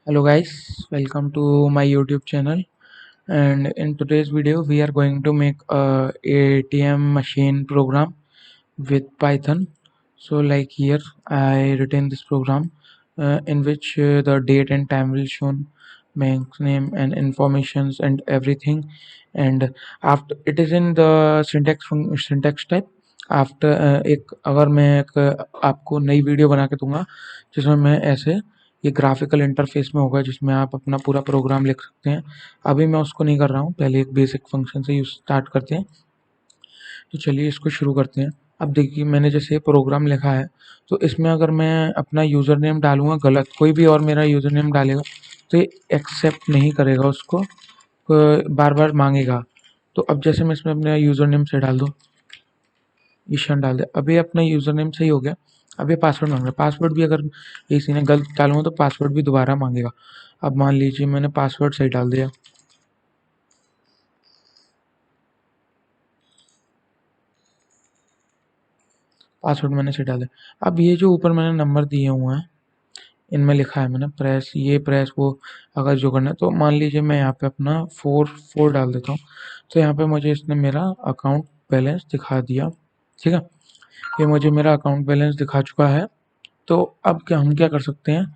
Hello guys, welcome to my YouTube channel, and in today's video we are going to make a ATM machine program with Python. So like here I written this program in which the date and time will shown, bank's name and informations and everything, and after it is in the syntax type. After एक अगर मैं एक आपको नई video बना के दूंगा जिसमें मैं ऐसे ये ग्राफिकल इंटरफेस में होगा जिसमें आप अपना पूरा प्रोग्राम लिख सकते हैं। अभी मैं उसको नहीं कर रहा हूँ, पहले एक बेसिक फंक्शन से यूज स्टार्ट करते हैं। तो चलिए इसको शुरू करते हैं। अब देखिए मैंने जैसे प्रोग्राम लिखा है, तो इसमें अगर मैं अपना यूज़र नेम डालूँगा गलत, कोई भी और मेरा यूज़र नेम डालेगा तो ये एक्सेप्ट नहीं करेगा, उसको बार बार मांगेगा। तो अब जैसे मैं इसमें अपने यूज़र नेम से डाल दूँ, ईशान डाल दे, अभी अपना यूज़र नेम सही हो गया। अब ये पासवर्ड मांग रहा है, पासवर्ड भी अगर किसी ने गलत डालूंगा तो पासवर्ड भी दोबारा मांगेगा। अब मान लीजिए मैंने पासवर्ड सही डाल दिया, पासवर्ड मैंने सही डाल दिया। अब ये जो ऊपर मैंने नंबर दिए हुए हैं इनमें लिखा है मैंने प्रेस ये प्रेस वो, अगर जो करना है तो मान लीजिए मैं यहाँ पे अपना 4 डाल देता हूँ। तो यहाँ पे मुझे इसने मेरा अकाउंट बैलेंस दिखा दिया। ठीक है, ये मुझे मेरा अकाउंट बैलेंस दिखा चुका है। तो अब क्या हम क्या कर सकते हैं,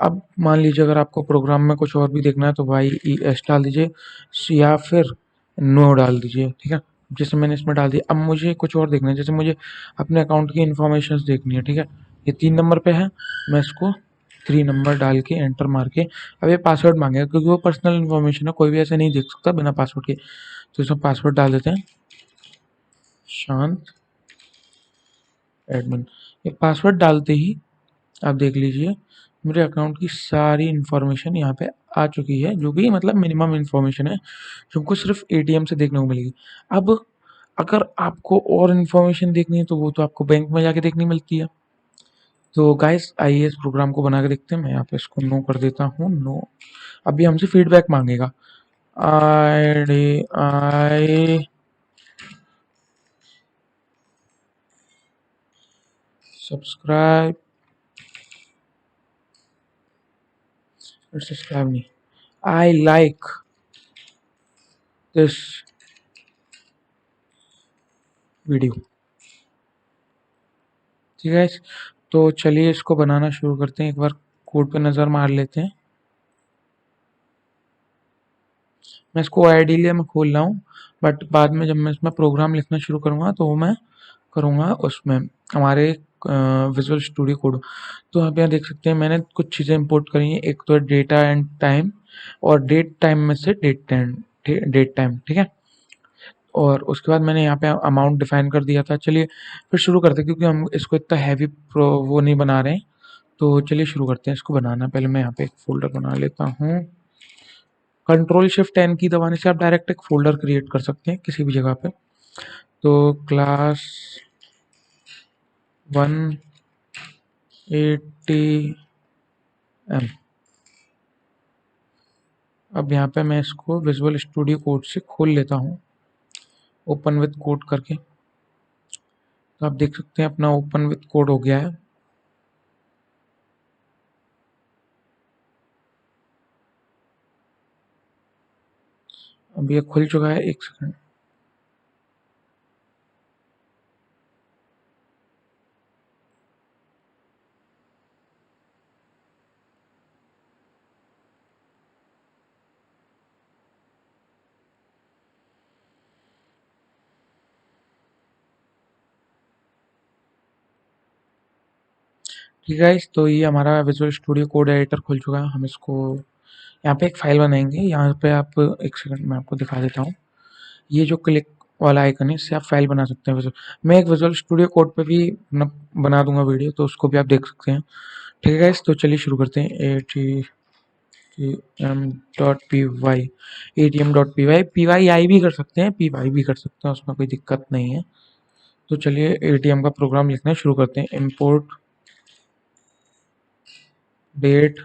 अब मान लीजिए अगर आपको प्रोग्राम में कुछ और भी देखना है तो YES डाल दीजिए या फिर नो डाल दीजिए। ठीक है, जैसे मैंने इसमें डाल दिया। अब मुझे कुछ और देखना है, जैसे मुझे अपने अकाउंट की इन्फॉर्मेशन देखनी है। ठीक है, ये 3 नंबर पे है, मैं इसको 3 नंबर डाल के एंटर मार के, अब ये पासवर्ड मांगेगा क्योंकि वो पर्सनल इन्फॉर्मेशन है, कोई भी ऐसे नहीं देख सकता बिना पासवर्ड के। तो इसमें पासवर्ड डाल देते हैं, शांत एडमिन। ये पासवर्ड डालते ही आप देख लीजिए मेरे अकाउंट की सारी इन्फॉर्मेशन यहाँ पे आ चुकी है, जो भी मतलब मिनिमम इन्फॉर्मेशन है जो हमको सिर्फ एटीएम से देखने को मिलेगी। अब अगर आपको और इन्फॉर्मेशन देखनी है तो वो तो आपको बैंक में जाके देखनी मिलती है। तो गाइस आइए इस प्रोग्राम को बना के देखते हैं। मैं यहाँ पे इसको नो कर देता हूँ, नो। अभी हमसे फीडबैक मांगेगा, आई सब्सक्राइब, सब्सक्राइब नहीं, आई लाइक दिस वीडियो। ठीक है, तो चलिए इसको बनाना शुरू करते हैं। एक बार कोड पे नज़र मार लेते हैं। मैं इसको आइडियली मैं खोल रहा हूँ, बट बाद में जब मैं इसमें प्रोग्राम लिखना शुरू करूँगा तो वो मैं करूँगा उसमें हमारे विजुअल स्टूडियो कोड। तो आप यहाँ देख सकते हैं मैंने कुछ चीज़ें इंपोर्ट करी हैं। एक तो है डेटा एंड टाइम, और डेट टाइम में से डेट टाइम। ठीक है, और उसके बाद मैंने यहाँ पे अमाउंट डिफाइन कर दिया था। चलिए फिर शुरू करते हैं, क्योंकि हम इसको इतना हैवी प्रो वो नहीं बना रहे हैं। तो चलिए शुरू करते हैं इसको बनाना। पहले मैं यहाँ पे एक फोल्डर बना लेता हूँ। कंट्रोल शिफ्ट एन की दबाने से आप डायरेक्ट एक फोल्डर क्रिएट कर सकते हैं किसी भी जगह पे। तो क्लास 180M। अब यहाँ पे मैं इसको विजुअल स्टूडियो कोड से खोल लेता हूँ, ओपन विद कोड करके। तो आप देख सकते हैं अपना ओपन विद कोड हो गया है। अब ये खुल चुका है, एक सेकंड। ठीक है guys, तो ये हमारा विजुअल स्टूडियो कोड एडिटर खुल चुका है। हम इसको यहाँ पे एक फाइल बनाएंगे। यहाँ पे आप एक सेकंड मैं आपको दिखा देता हूँ। ये जो क्लिक वाला आइकन है, इससे आप फाइल बना सकते हैं। मैं एक विजुअल स्टूडियो कोड पे भी बना दूंगा वीडियो, तो उसको भी आप देख सकते हैं। ठीक है गाइस, तो चलिए शुरू करते हैं। ATM.py, ATM.py, PYI भी कर सकते हैं, PY भी कर सकते हैं, उसमें कोई दिक्कत नहीं है। तो चलिए ATM का प्रोग्राम लिखना शुरू करते हैं। Import date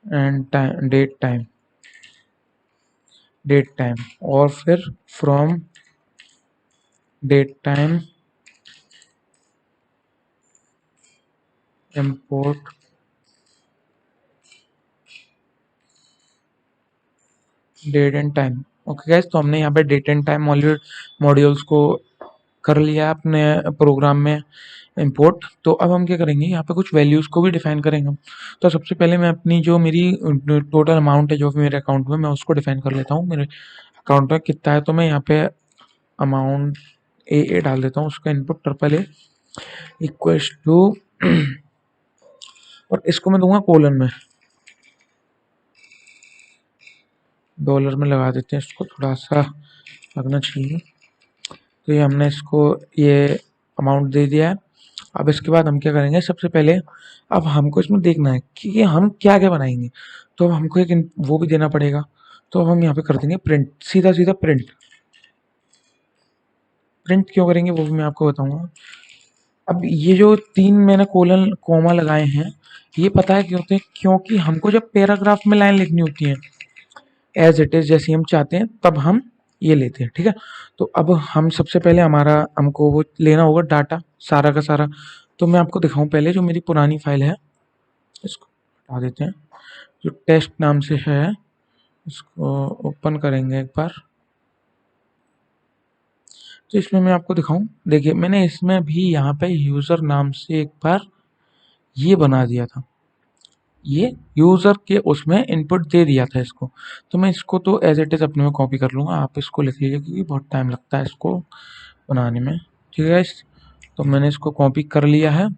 and time, date time, और फिर from date time import date and time. Okay guys, तो हमने यहाँ पे डेट एंड टाइम मॉड्यूल्स को कर लिया अपने प्रोग्राम में इंपोर्ट। तो अब हम क्या करेंगे, यहाँ पे कुछ वैल्यूज़ को भी डिफाइन करेंगे। तो सबसे पहले मैं अपनी जो मेरी टोटल अमाउंट है जो भी मेरे अकाउंट में, मैं उसको डिफाइन कर लेता हूँ। मेरे अकाउंट में कितना है, तो मैं यहाँ पे अमाउंट ए डाल देता हूँ, उसका input triple A equals to और इसको मैं दूंगा कोलन में, डॉलर में लगा देते हैं, इसको थोड़ा सा लगना चाहिए। तो ये हमने इसको ये अमाउंट दे दिया है। अब इसके बाद हम क्या करेंगे, सबसे पहले अब हमको इसमें देखना है कि ये हम क्या क्या बनाएंगे। तो अब हमको एक वो भी देना पड़ेगा। तो अब हम यहाँ पे कर देंगे प्रिंट, सीधा सीधा प्रिंट। प्रिंट क्यों करेंगे वो भी मैं आपको बताऊंगा। अब ये जो 3 मैंने कोलन कोमा लगाए हैं, ये पता है क्यों होते हैं, क्योंकि हमको जब पैराग्राफ में लाइन लिखनी होती है एज इट इज जैसी हम चाहते हैं, तब हम ये लेते हैं। ठीक है, तो अब हम सबसे पहले हमको वो लेना होगा डाटा सारा का सारा। तो मैं आपको दिखाऊं, पहले जो मेरी पुरानी फाइल है इसको हटा देते हैं, जो टेस्ट नाम से है, इसको ओपन करेंगे एक बार। तो इसमें मैं आपको दिखाऊं, देखिए मैंने इसमें भी यहाँ पे यूज़र नाम से एक बार ये बना दिया था, ये यूज़र के उसमें इनपुट दे दिया था इसको। तो मैं इसको तो एज इट इज़ अपने में कॉपी कर लूँगा, आप इसको लिख लीजिए क्योंकि बहुत टाइम लगता है इसको बनाने में। ठीक है गाइस, तो मैंने इसको कॉपी कर लिया है।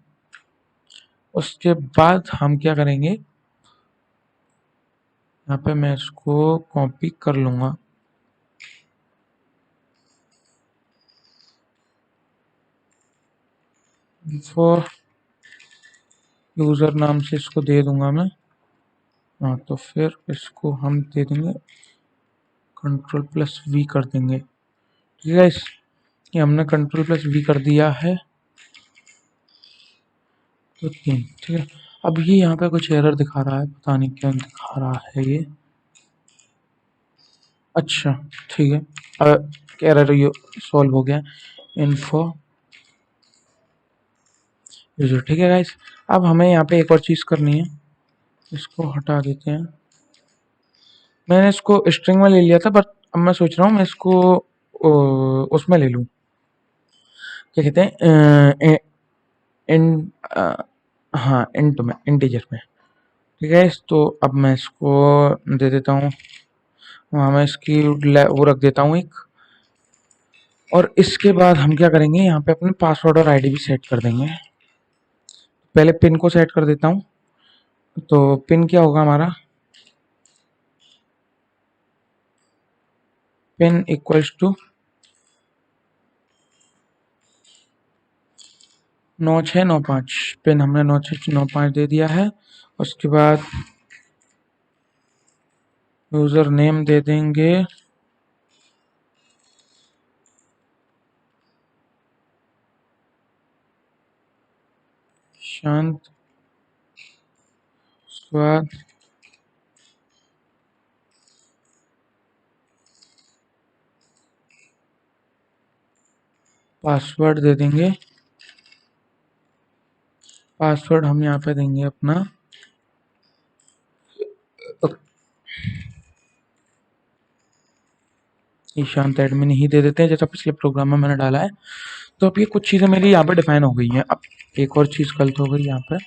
उसके बाद हम क्या करेंगे, यहाँ पे मैं इसको कॉपी कर लूँगा, फॉर यूज़र नाम से इसको दे दूंगा मैं। हाँ, तो फिर इसको हम दे देंगे Ctrl+V कर देंगे। ठीक है, ये हमने Ctrl+V कर दिया है। तो 3, ठीक है। अब ये यहाँ पे कुछ एरर दिखा रहा है, पता नहीं क्यों दिखा रहा है ये। अच्छा ठीक है, एरर ये सॉल्व हो गया, इन्फो यूजर। ठीक है गाइस, अब हमें यहाँ पे एक और चीज़ करनी है, इसको हटा देते हैं। मैंने इसको स्ट्रिंग में ले लिया था, बट अब मैं सोच रहा हूँ मैं इसको उसमें ले लूँ, क्या कहते हैं, इन हाँ इंट में, इंटीजर में। ठीक है, तो अब मैं इसको दे देता हूँ, वहाँ मैं इसकी वो रख देता हूँ एक। और इसके बाद हम क्या करेंगे, यहाँ पे अपने पासवर्ड और आईडी भी सेट कर देंगे। पहले पिन को सेट कर देता हूँ। तो पिन क्या होगा हमारा, पिन इक्वल्स टू 9695। पिन हमने 9695 दे दिया है। उसके बाद यूज़र नेम दे देंगे शांत स्वाद। पासवर्ड दे देंगे, पासवर्ड हम यहाँ पे देंगे अपना ईशांत एडमिन ही दे देते हैं, जैसा पिछले प्रोग्राम में मैंने डाला है। तो अब ये कुछ चीज़ें मेरी यहाँ पे डिफाइन हो गई हैं। अब एक और चीज़ गलत हो गई यहाँ पे,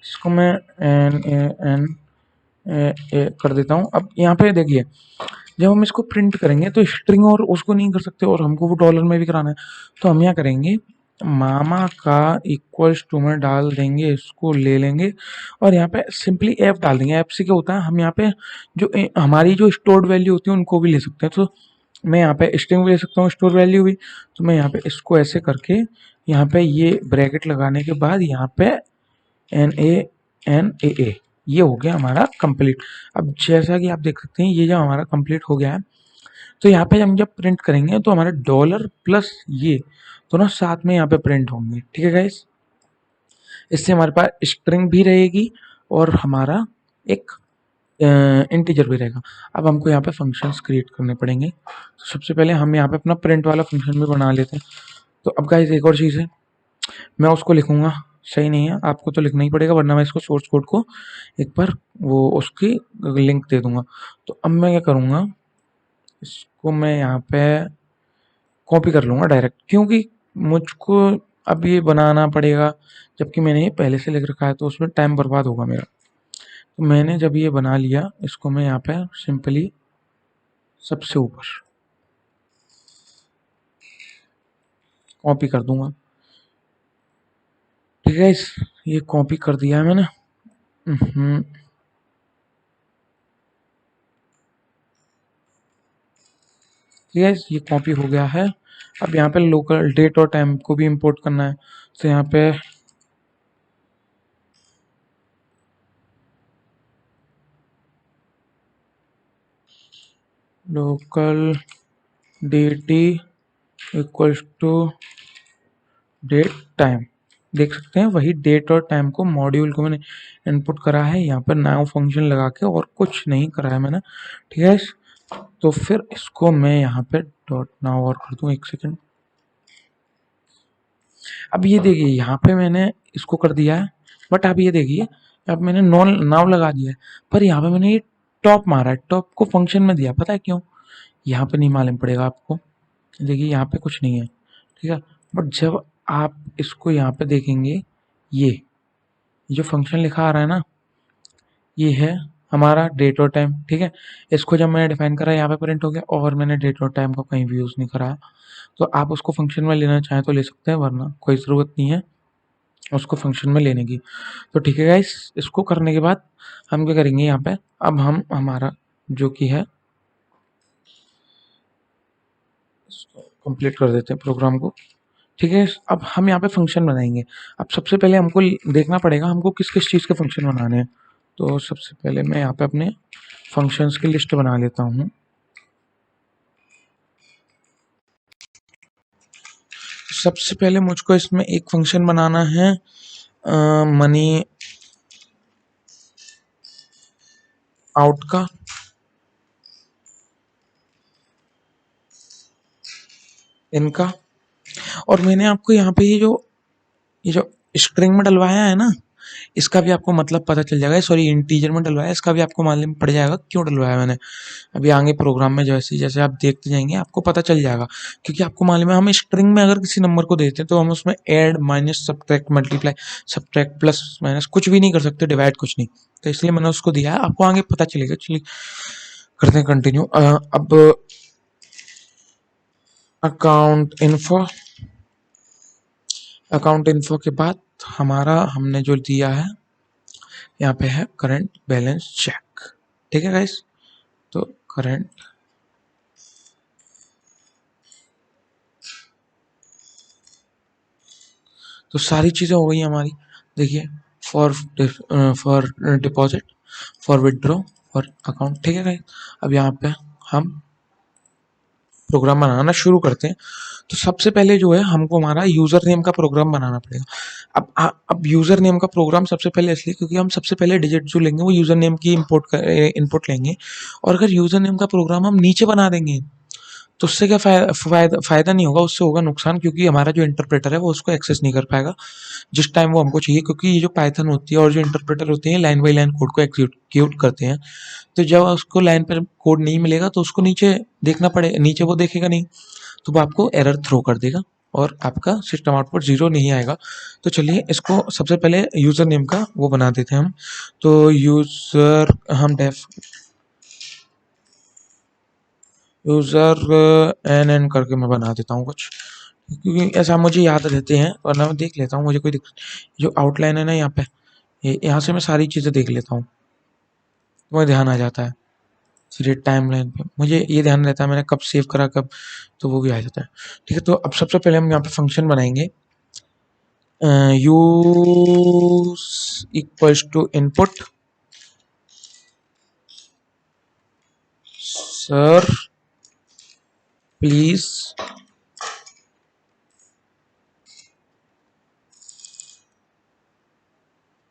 इसको मैं एन ए कर देता हूँ। अब यहाँ पे देखिए, जब हम इसको प्रिंट करेंगे तो स्ट्रिंग और उसको नहीं कर सकते, और हमको वो डॉलर में भी कराना है। तो हम यहाँ करेंगे मामा का इक्वल्स टू में डाल देंगे, इसको ले लेंगे और यहाँ पे सिंपली एफ डाल देंगे। एफ से क्या होता है, हम यहाँ पे जो हमारी जो स्टोर्ड वैल्यू होती है उनको भी ले सकते हैं। तो मैं यहाँ पे स्ट्रिंग भी ले सकता हूँ, स्टोर वैल्यू भी। तो मैं यहाँ पे इसको ऐसे करके, यहाँ पे ये ब्रैकेट लगाने के बाद यहाँ पे NANAA, ये हो गया हमारा कंप्लीट। अब जैसा कि आप देख सकते हैं, ये जब हमारा कंप्लीट हो गया है, तो यहाँ पे हम जब प्रिंट करेंगे तो हमारे डॉलर प्लस ये दोनों साथ में यहाँ पे प्रिंट होंगे। ठीक है गाइस, इससे हमारे पास स्ट्रिंग भी रहेगी और हमारा एक इंटीजर भी रहेगा। अब हमको यहाँ पे फंक्शंस क्रिएट करने पड़ेंगे। तो सबसे पहले हम यहाँ पे अपना प्रिंट वाला फंक्शन भी बना लेते हैं। तो अब गाइस एक और चीज़ है, मैं उसको लिखूंगा सही नहीं है, आपको तो लिखना ही पड़ेगा, वरना मैं इसको सोर्स कोड को एक बार वो उसकी लिंक दे दूंगा। तो अब मैं क्या करूँगा, इसको मैं यहाँ पे कॉपी कर लूँगा डायरेक्ट, क्योंकि मुझको अब ये बनाना पड़ेगा, जबकि मैंने ये पहले से लिख रखा है तो उसमें टाइम बर्बाद होगा मेरा। तो मैंने जब ये बना लिया, इसको मैं यहाँ पे सिंपली सबसे ऊपर कॉपी कर दूंगा। ठीक है, इस ये कॉपी कर दिया है मैंने। ठीक है, ये कॉपी हो गया है। अब यहाँ पे लोकल डेट और टाइम को भी इंपोर्ट करना है, तो यहाँ पे local dt equals to date time. देख सकते हैं वही डेट और टाइम को मॉड्यूल को मैंने इनपुट करा है यहाँ पर नाउ फंक्शन लगा के, और कुछ नहीं करा है मैंने। ठीक है, तो फिर इसको मैं यहाँ पे डॉट नाउ और कर दूँ, एक सेकेंड। अब ये देखिए यहाँ पे मैंने इसको कर दिया है, बट अब ये देखिए अब मैंने नॉन नाउ लगा दिया है, पर यहाँ पे मैंने ये टॉप मारा है, टॉप को फंक्शन में दिया, पता है क्यों? यहाँ पे नहीं मालूम पड़ेगा आपको, देखिए यहाँ पे कुछ नहीं है, ठीक है। बट जब आप इसको यहाँ पे देखेंगे, ये जो फंक्शन लिखा आ रहा है ना, ये है हमारा डेट और टाइम। ठीक है, इसको जब मैंने डिफाइन करा यहाँ पे प्रिंट हो गया, और मैंने डेट और टाइम को कहीं भी यूज़ नहीं करा। तो आप उसको फंक्शन में लेना चाहें तो ले सकते हैं, वरना कोई ज़रूरत नहीं है उसको फंक्शन में लेने की। तो ठीक है गाइस, इसको करने के बाद हम क्या करेंगे यहाँ पे, अब हम हमारा जो कि है कंप्लीट कर देते हैं प्रोग्राम को। ठीक है, अब हम यहाँ पे फंक्शन बनाएंगे। अब सबसे पहले हमको देखना पड़ेगा हमको किस किस चीज़ के फंक्शन बनाने हैं। तो सबसे पहले मैं यहाँ पे अपने फंक्शंस की लिस्ट बना लेता हूँ। सबसे पहले मुझको इसमें एक फंक्शन बनाना है मनी आउट का, इनका। और मैंने आपको यहाँ पे ये जो स्ट्रिंग में डलवाया है ना, इसका भी आपको मतलब पता चल जाएगा। सॉरी, इंटीजर में डलवाया है, इसका भी आपको मालूम पड़ जाएगा क्यों डलवाया मैंने। अभी आगे प्रोग्राम में जैसे जैसे आप देखते जाएंगे आपको पता चल जाएगा, क्योंकि आपको मालूम है हम स्ट्रिंग में अगर किसी नंबर को देते हैं तो हम उसमें add minus subtract multiply subtract plus minus कुछ भी नहीं कर सकते, डिवाइड कुछ नहीं। तो इसलिए मैंने उसको दिया है, आपको आगे पता चलेगा। चलिए करते हैं कंटिन्यू। अब अकाउंट इन्फो के बाद हमारा हमने जो दिया है यहाँ पे है करंट बैलेंस चेक। ठीक है गाइस, तो करंट तो सारी चीज़ें हो गई हमारी। देखिए, for for deposit, for withdraw, for account. ठीक है गाइस, अब यहाँ पे हम प्रोग्राम बनाना शुरू करते हैं। तो सबसे पहले जो है हमको हमारा यूज़र नेम का प्रोग्राम बनाना पड़ेगा। अब यूज़र नेम का प्रोग्राम सबसे पहले इसलिए क्योंकि हम सबसे पहले डिजिट जो लेंगे वो यूज़र नेम की इनपुट लेंगे। और अगर यूज़र नेम का प्रोग्राम हम नीचे बना देंगे तो उससे क्या फ़ायदा नहीं होगा, उससे होगा नुकसान, क्योंकि हमारा जो इंटरप्रेटर है वो उसको एक्सेस नहीं कर पाएगा जिस टाइम वो हमको चाहिए। क्योंकि ये जो पाइथन होती है और जो इंटरप्रेटर होते हैं लाइन बाई लाइन कोड को एग्जीक्यूट करते हैं, तो जब उसको लाइन पर कोड नहीं मिलेगा तो उसको नीचे देखना पड़े, नीचे वो देखेगा नहीं, तो वो आपको एरर थ्रो कर देगा और आपका सिस्टम आउटपुट ज़ीरो नहीं आएगा। तो चलिए इसको सबसे पहले यूज़र नेम का वो बना देते हैं हम। तो यूज़र एन करके मैं बना देता हूँ कुछ, क्योंकि ऐसा मुझे याद रहते हैं, वरना मैं देख लेता हूँ, मुझे कोई दिक्कत। जो आउटलाइन है ना यहाँ पे, यहाँ से मैं सारी चीज़ें देख लेता हूँ, तो मुझे ध्यान आ जाता है। फिर टाइम लाइन पे मुझे ये ध्यान रहता है मैंने कब सेव करा कब, तो वो भी आ जाता है। ठीक है, तो अब सबसे पहले हम यहाँ पे फंक्शन बनाएंगे। Use equals to input sir please